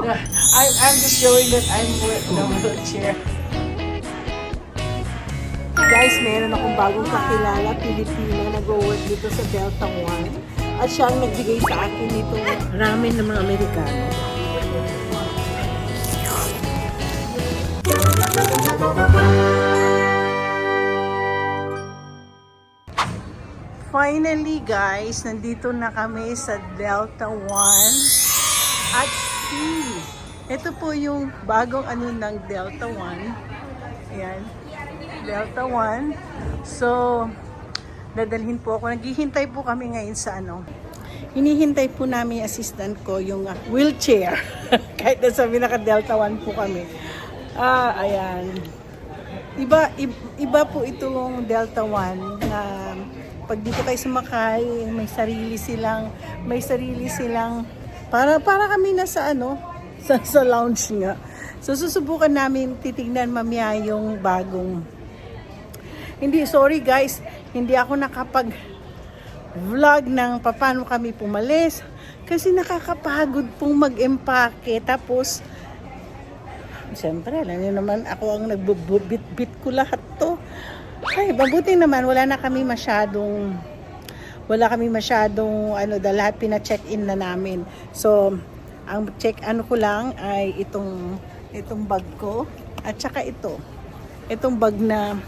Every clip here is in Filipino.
I'm just showing that I'm with the wheelchair. Guys, meron akong bagong kakilala, Pilipina, nag-work dito sa Delta One. At siya ang nagbigay sa akin nitong ramen ng mga Amerikano. Finally guys, nandito na kami sa Delta One at ito po yung bagong ano ng Delta One. Ayan, Delta One. So, dadalhin po ako. Naghihintay po kami ngayon sa ano. Hinihintay po namin yung assistant ko, yung wheelchair. Kahit nasa naka-Delta One po kami. Ayan. Iba po itong Delta One na pag dito kayo sumakay, may sarili silang para kami nasa ano, sa lounge nga. So susubukan namin titignan mamaya yung bagong. Sorry guys, hindi ako nakapag-vlog ng paano kami pumalis kasi nakakapagod pong mag-empake. Tapos siyempre, alam niyo naman ako ang nagbubit-bit ko lahat to. Ay, mabuti naman wala kami masyadong ano, lahat pina-check-in na namin. So, ang ko lang ay itong bag ko at saka itong bag na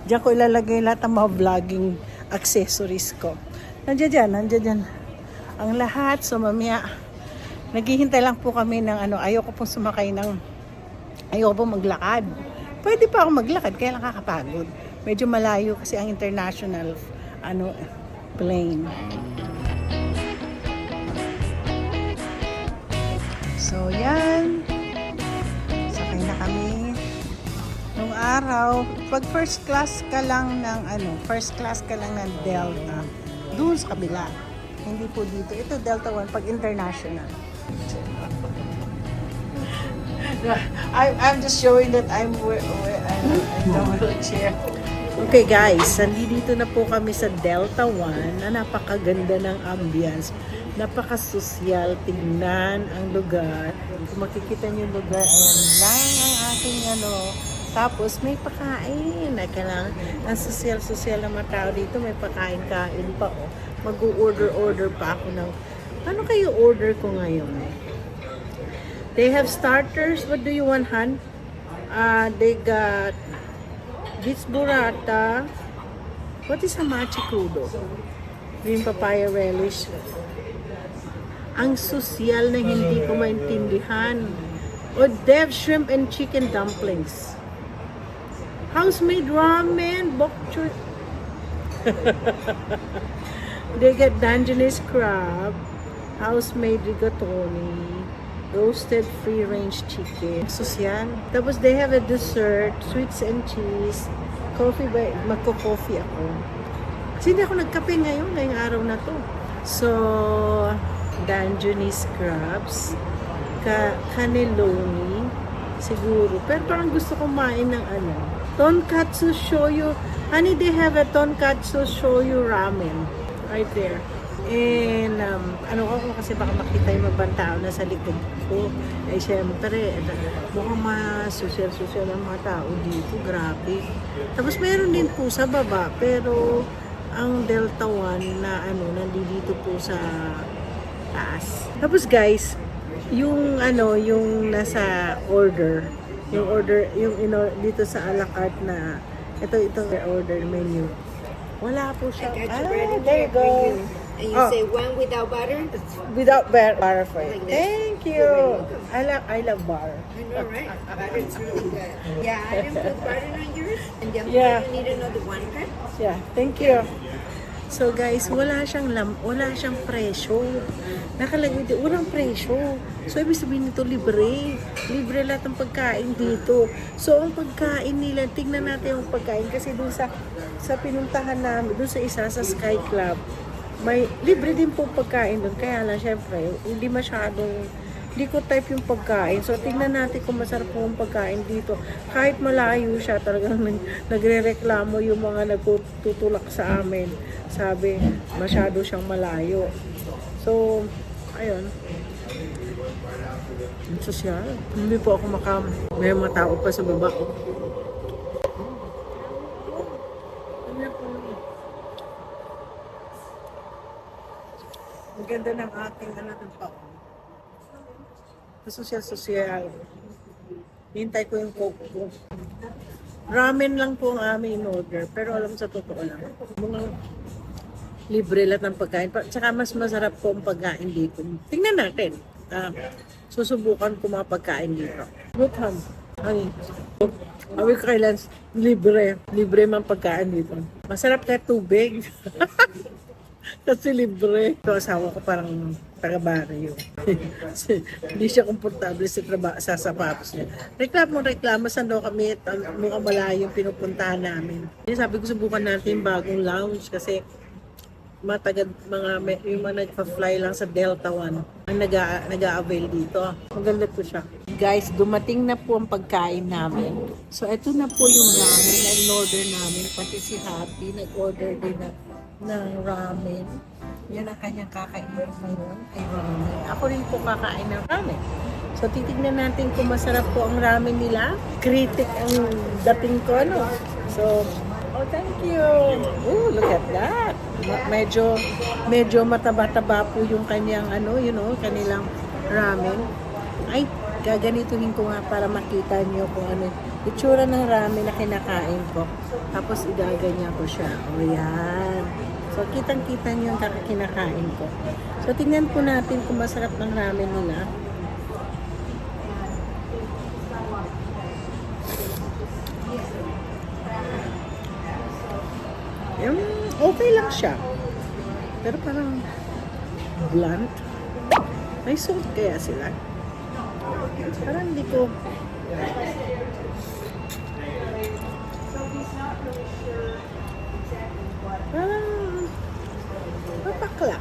diyan ko ilalagay lahat ng mga vlogging accessories ko. Nandiyan ang lahat. So, mamaya naghihintay lang po kami ng ano, ayoko pong maglakad. Pwede pa ako maglakad, kaya lang kakapagod. Medyo malayo kasi ang international plane. So, yan. Sakay na kami. Nung araw, pag first class ka lang ng Delta, doon sa kabila. Hindi po dito. Ito Delta One pag international. I'm just showing that I'm with the wheelchair. Okay guys, nandito na po kami sa Delta One na napakaganda ng ambience. Napakasosyal, tignan ang lugar. Kung makikita niyo yung lugar, ayan lang ang aking Tapos may pakain. Ang sosyal na mga tao dito, may pakain-kain pa. Mag-order pa ako ng, ano kayo order ko ngayon? They have starters. What do you want, Han? They got beets burrata. What is hamachi crudo? Green papaya relish. Ang sosyal na hindi ko maintindihan. O they have shrimp and chicken dumplings. House-made ramen. Bok choy. They get Danjanese crab. House-made rigatoni. Roasted free-range chicken. Sosyal. Tapos they have a dessert, sweets and cheese. Coffee magko-coffee ako. Kasi hindi ako nagkape ngayong araw na to. So, Danjanese crabs, cannelloni, siguro. Pero parang gusto kumain ng tonkatsu shoyu. Honey, they have a tonkatsu shoyu ramen. Right there. And, kasi baka makita yung mga tao na sa likod ko. Eh, syempre, mukhang masosyal ang mga tao dito. Grabe. Tapos, meron din po sa baba. Pero, ang Delta One na, nandito po sa taas. Tapos, guys, yung nasa order, dito sa a la carte na, itong order menu. Wala po siya. There you go. And you say one without butter? Without butter for it. Like this. Thank you. I love butter. I know, right? Butter is really good. Yeah, I didn't put butter on yours. And then Yeah. you need another one, okay? Yeah, thank you. So guys, wala siyang presyo. Nakalagay dito, walang presyo. So ibig sabihin nito libre. Libre lahat ng pagkain dito. So ang pagkain nila, tingnan natin yung pagkain kasi dun sa pinuntahan namin, dun sa isa sa Sky Club, may libre din po pagkain doon. Kaya lang, syempre, hindi ko type yung pagkain. So, tingnan natin kung masarap po yung pagkain dito. Kahit malayo siya, talagang nagre-reklamo yung mga nagtutulak sa amin. Sabi, masyado siyang malayo. So, ayun. Sosyal. Hindi po ako may mga tao pa sa baba. Ang ganda ng ating ng paon. Sosyal. Hintay ko yung coke ko. Ramen lang po ang aming in-order. Pero alam mo sa totoo lang. Mga libre lahat ng pagkain. Tsaka mas masarap po ang pagkain dito. Tingnan natin. Susubukan ko mga pagkain dito. Good ham. Ay, awi ko kailan libre. Libre mang pagkain dito. Masarap kaya tubig. Kasi libre. Ito asawa ko parang taga-barrio. Hindi siya komportable sa sapatos niya. Reklamo, saan daw kami at mukhang malayo yung pinupuntahan namin. Sabi ko subukan natin bagong lounge kasi yung mga nagpa-fly lang sa Delta 1 ang nag-a-avail dito. Maganda po siya. Guys, dumating na po ang pagkain namin. So, ito na po yung ramen na in-order namin. Pati si Happy nag-order din ng ramen. Yan ang kanyang kakainin ngayon ay ramen. Ako rin po kakain ng ramen. So, titignan natin kung masarap po ang ramen nila. Critic ang dating ko, no? So, oh, thank you. Oh, look at that. Medyo mataba-taba po yung kanyang kanilang ramen. Ay, gaganituhin ko nga para makita niyo kung ano itsura ng ramen na kinakain ko. Tapos igaganyan ko siya. O yan. So, kitang-kita niyo yung kinakain ko. So, tingnan po natin kung masarap ng ramen nila. Okay lang siya. Pero parang blunt. May salt kaya sila. Parang hindi ko... Parang... mapakla.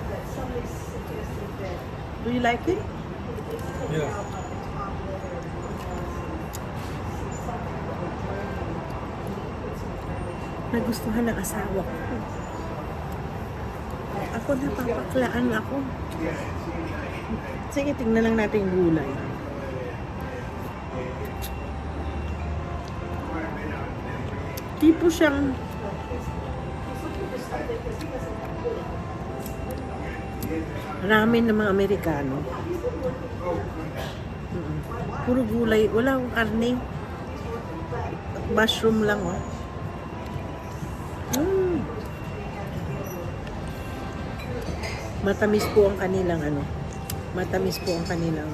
Do you like it? Yeah. Nagustuhan ng asawa ko. Ako napapaklaan ako. Sige, tingnan lang natin yung gulay. Tipo siyang ramen ng mga Amerikano. Puro gulay. Wala akong karne. Mushroom lang, oh. Matamis po ang kanilang Matamis po ang kanilang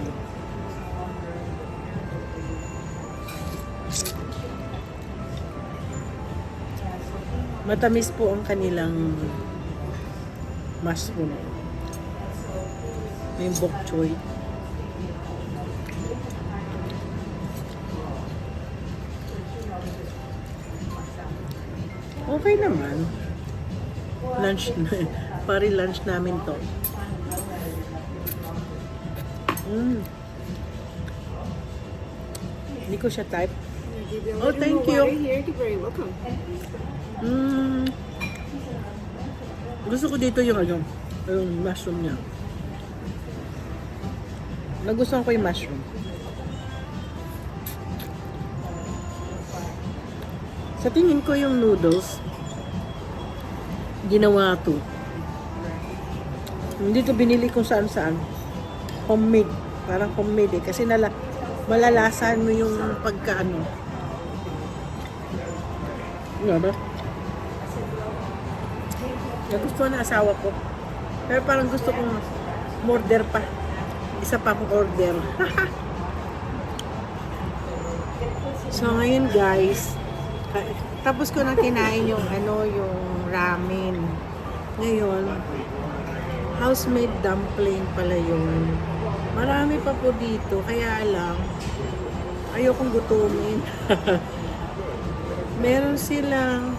Matamis po ang kanilang mushroom. Yung bok choy. Okay naman. Lunch pari lunch namin to. Hindi ko siya type. Oh, thank you. You're very welcome. Gusto ko dito yung mushroom niya. Nagustuhan ko yung mushroom. Sa tingin ko yung noodles, ginawa to. Hindi to binili kung saan-saan. Homemade. Parang homemade eh. Kasi malalasan mo yung pagkaano. Nga ba? Nagustuhan ng asawa ko. Pero parang gusto kong order pa. Isa pa akong order. So ngayon guys, tapos ko na kinain yung yung ramen. Ngayon, house-made dumpling pala yun. Marami pa po dito, kaya lang ayokong gutumin. Meron silang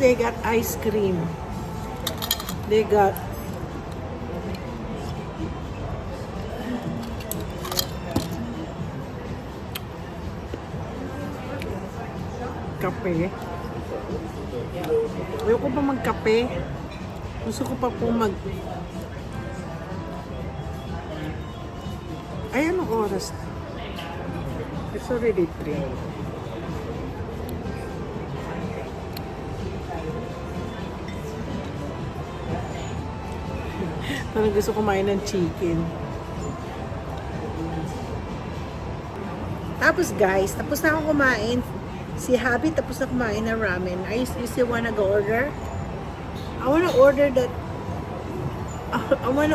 they got ice cream. They got kape. Ayoko pa magkape. Gusto ko pa po Ay, anong oras na? It's already 3. Parang gusto kumain ng chicken. Tapos guys, tapos na akong kumain. Si Happy tapos na kumain ng ramen. You still wanna go order? I wanna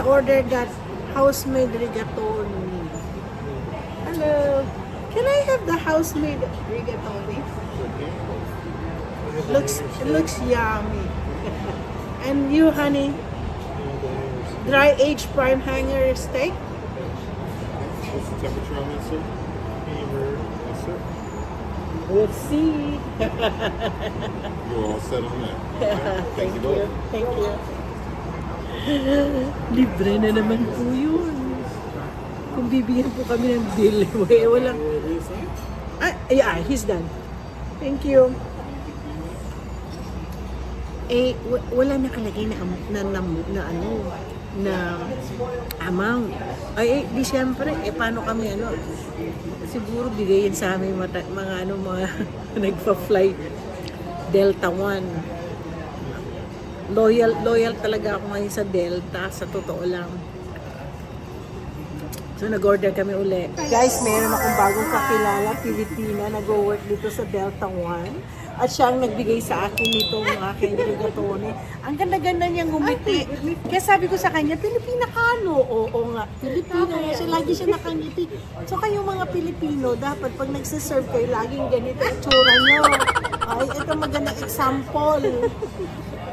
order that house-made rigatoni. Hello. Can I have the house-made rigatoni? It looks yummy. And you, honey? Dry aged prime hanger steak? What's the temperature on this, sir? Hammer, yes, sir. We'll see. You're all set on that. Thank you. Thank you. Libre na naman po yun. Kung bibigyan po kami ng bill, walang... Ah, yeah, he's done. Thank you. Eh, wala nakalagay na amount. Ay, di siyempre, paano kami, siguro bigayin sa amin mga nagpa-fly Delta 1. Loyal talaga ako ngayon sa Delta, sa totoo lang. So, nag-order kami uli. Guys, meron akong bagong kakilala, Pilipina, nag-work dito sa Delta 1. At siya ang nagbigay sa akin nitong aking rigatoni. Ang ganda-ganda niyang ngumiti. Kaya sabi ko sa kanya, Pilipina ka, no? Oo nga, Pilipina nga siya. Lagi siya nakangiti. So kayong mga Pilipino, dapat pag nagsiserve kayo, laging ganito ang tsura nyo. Ay, ito magandang example.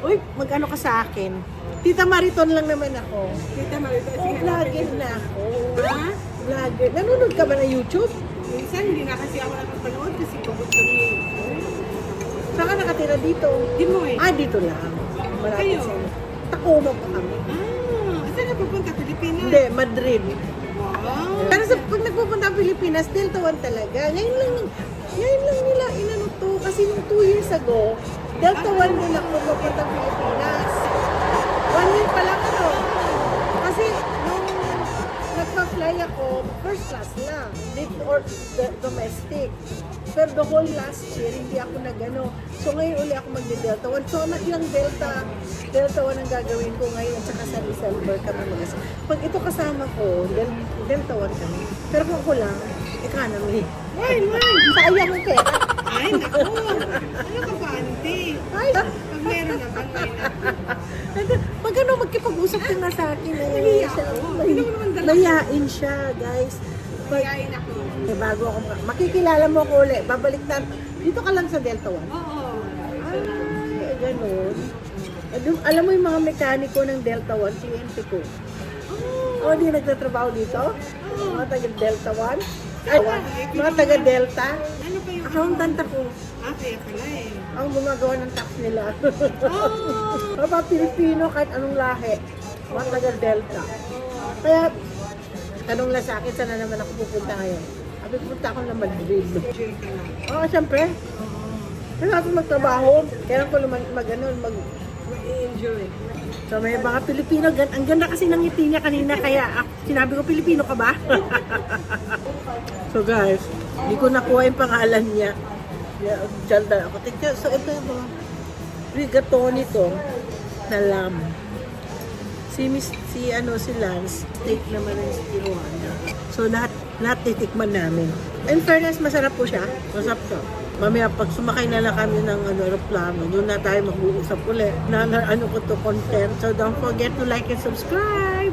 Uy, mag-ano ka sa akin? Tita Mariton lang naman ako. Tita Mariton, Oh, sige. vlogger na ako. Ha? Vlogger. Nanonood ka ba ng YouTube? Minsan hindi na kasi ako nakapanood kasi pagod kami. Saan ka nakatira dito? Di mo eh. Ah, dito lang. Malapit Kayo? sa Tacoma pa kami. Saan ka pupunta? Pilipinas? Hindi, Madrid. Wow. Pero pag nagpupunta ang Pilipinas, Delta 1 talaga. Ngayon lang nila inano to. Kasi nung 2 years ago, Delta 1 din ako pupunta ang Pilipinas. 1 year pa lang ano. Kasi nung nagpa-fly ako, first class lang. Or domestic. Pero the whole last year, hindi ako nagano. So ngayon uli ako magde-Delta 1. So ilang Delta 1 ang gagawin ko ngayon. Tsaka sa December kami mag-asal. Pag ito kasama ko, Delta 1 kami. Pero kung ako lang, economy. Why? Sayang ang pera. Ay, naku. Ano ka ba, auntie? Ay, Pag meron naman, why not? pag ano, magkipag-usap ka na sa akin. Nahiya ako. Hindi mo naman dala. Mayain siya, guys. Kayain ako. Bago ako, makikilala mo ako ulit. Babalik na, dito ka lang sa Delta 1. Oo. Ay, ganun. Alam mo yung mga mekaniko ng Delta 1, kliyente ko. Oh, di nagtatrabaho dito? Mga taga-Delta 1? Ay, mga taga-Delta? Ano pa yung... Accountant ako. Kaya pala eh. Ang gumagawa ng tax nila. Oh! Mga Pilipino, kahit anong lahi. Mga taga-Delta. Kaya, tanong lang sa akin, saan na naman ako pupunta ngayon? Sabi, pupunta ako ng Madrid. Enjoy ka lang. Oo, siyempre. Kailangan ko magtrabaho. Kailangan ko mag-enjoy. So may mga Pilipino, ang ganda kasi ng ngiti niya kanina, kaya sinabi ko, Pilipino ka ba? So guys, hindi ko nakuha yung pangalan niya. Dyan ako. So ito yung mga rigatoni to na lamb. Si Lance, steak naman yung Tijuana. So lahat titikman namin. In fairness, masarap po siya. Masarap to. Mamaya pag sumakay na lang kami ng aeroplano, doon na tayo mag-uusap ulit na ano ko to content. So don't forget to like and subscribe.